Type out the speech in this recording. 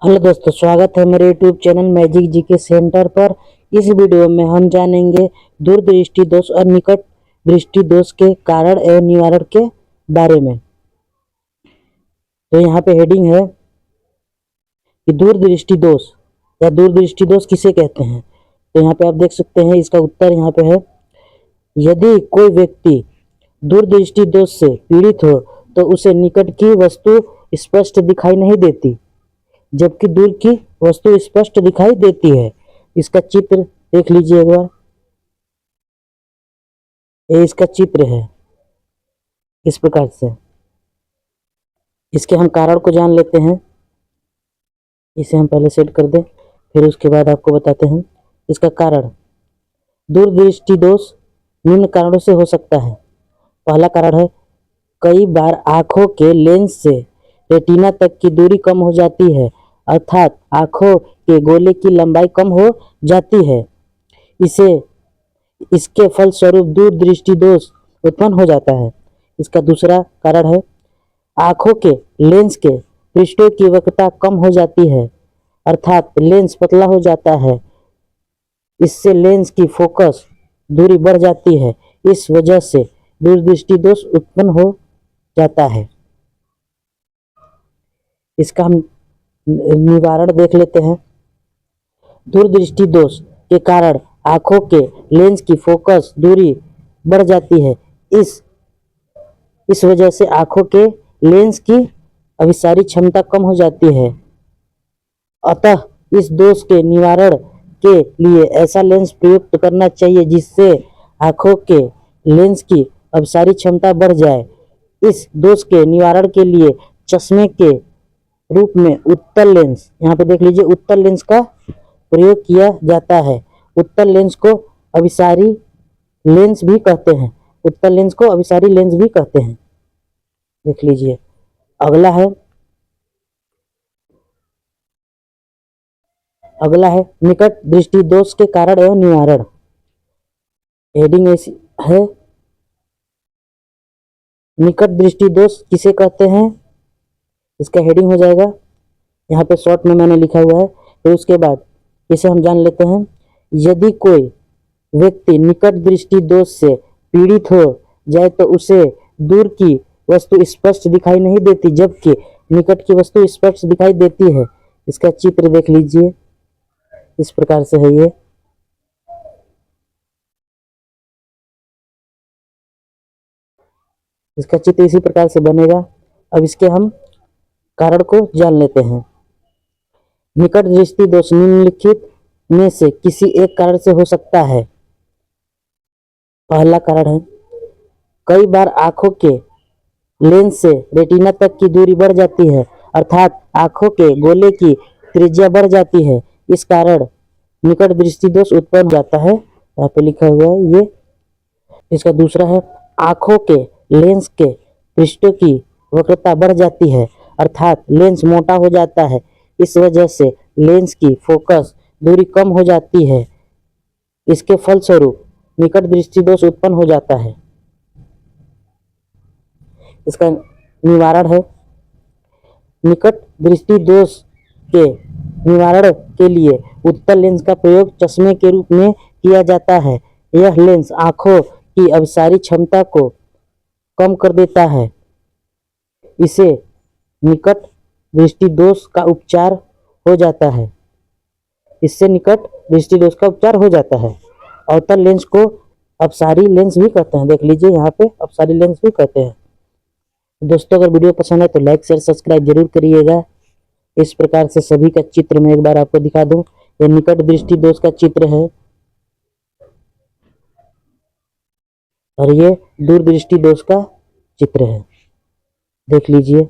Hello दोस्तों, स्वागत है मेरे यूट्यूब चैनल मैजिक जी के सेंटर पर। इस वीडियो में हम जानेंगे दूरदृष्टि दोष और निकट दृष्टि दोष के कारण एवं निवारण के बारे में। तो यहाँ पे हेडिंग है कि दूरदृष्टि दोष या दूरदृष्टि दोष किसे कहते हैं। तो यहाँ पे आप देख सकते हैं, इसका उत्तर यहाँ पे है। यदि कोई व्यक्ति दूरदृष्टि दोष से पीड़ित हो तो उसे निकट की वस्तु स्पष्ट दिखाई नहीं देती, जबकि दूर की वस्तु स्पष्ट दिखाई देती है। इसका चित्र देख लीजिए एक बार। ये इसका चित्र है इस प्रकार से। इसके हम कारण को जान लेते हैं। इसे हम पहले सेट कर दें, फिर उसके बाद आपको बताते हैं इसका कारण। दूरदृष्टि दोष निम्न कारणों से हो सकता है। पहला कारण है, कई बार आंखों के लेंस से रेटिना तक की दूरी कम हो जाती है, अर्थात आंखों के गोले की लंबाई कम हो जाती है। इसके फलस्वरूप दूरदृष्टि दोष उत्पन्न हो जाता है। इसका दूसरा कारण है, आंखों के लेंस के पृष्ठों की वक्रता कम हो जाती है, अर्थात लेंस पतला हो जाता है। इससे लेंस की फोकस दूरी बढ़ जाती है। इस वजह से दूरदृष्टि दोष उत्पन्न हो जाता है। इसका हम निवारण देख लेते हैं। दूरदृष्टि दोष के कारण आंखों के लेंस की फोकस दूरी बढ़ जाती है। इस वजह से आंखों के लेंस की अभिसारी क्षमता कम हो जाती है। अतः इस दोष के निवारण के लिए ऐसा लेंस प्रयुक्त करना चाहिए जिससे आंखों के लेंस की अभिसारी क्षमता बढ़ जाए। इस दोष के निवारण के लिए चश्मे के रूप में उत्तल लेंस, यहाँ पे देख लीजिए, उत्तल लेंस का प्रयोग किया जाता है। उत्तल लेंस को अभिसारी लेंस भी कहते हैं। उत्तल लेंस को अभिसारी लेंस भी कहते हैं। देख लीजिए। अगला है निकट दृष्टि दोष के कारण एवं निवारण। हेडिंग ऐसी है, निकट दृष्टि दोष किसे कहते हैं। इसका हेडिंग हो जाएगा, यहाँ पे शॉर्ट में मैंने लिखा हुआ है। फिर उसके बाद इसे हम जान लेते हैं। यदि कोई व्यक्ति निकट दृष्टि दोष से पीड़ित हो जाए तो उसे दूर की वस्तु स्पष्ट दिखाई नहीं देती, जबकि निकट की वस्तु स्पष्ट दिखाई देती है। इसका चित्र देख लीजिए, इस प्रकार से है ये। इसका चित्र इसी प्रकार से बनेगा। अब इसके हम कारण को जान लेते हैं। निकट दृष्टि दोष निम्नलिखित में से किसी एक कारण से हो सकता है। पहला कारण है, कई बार आंखों के लेंस से रेटिना तक की दूरी बढ़ जाती है, अर्थात आंखों के गोले की त्रिज्या बढ़ जाती है। इस कारण निकट दृष्टि दोष उत्पन्न हो जाता है। यहाँ पे लिखा हुआ है ये। इसका दूसरा है, आंखों के लेंस के पृष्ठों की वक्रता बढ़ जाती है, अर्थात लेंस मोटा हो जाता है। इस वजह से लेंस की फोकस दूरी कम हो जाती है। इसके फलस्वरूप निकट दृष्टि दोष उत्पन्न हो जाता है। इसका निवारण है, निकट दृष्टि दोष के निवारण के लिए उत्तल लेंस का प्रयोग चश्मे के रूप में किया जाता है। यह लेंस आंखों की अभिसारी क्षमता को कम कर देता है। इसे निकट दृष्टि दोष का उपचार हो जाता है। इससे निकट दृष्टि दोष का उपचार हो जाता है। अवतल लेंस को अपसारी लेंस भी कहते हैं। देख लीजिए, यहाँ पे अपसारी लेंस भी कहते हैं। दोस्तों, अगर वीडियो पसंद है तो लाइक शेयर सब्सक्राइब जरूर करिएगा। इस प्रकार से सभी का चित्र मैं एक बार आपको दिखा दूं। यह निकट दृष्टि दोष का चित्र है और ये दूर दृष्टि दोष का चित्र है। देख लीजिए।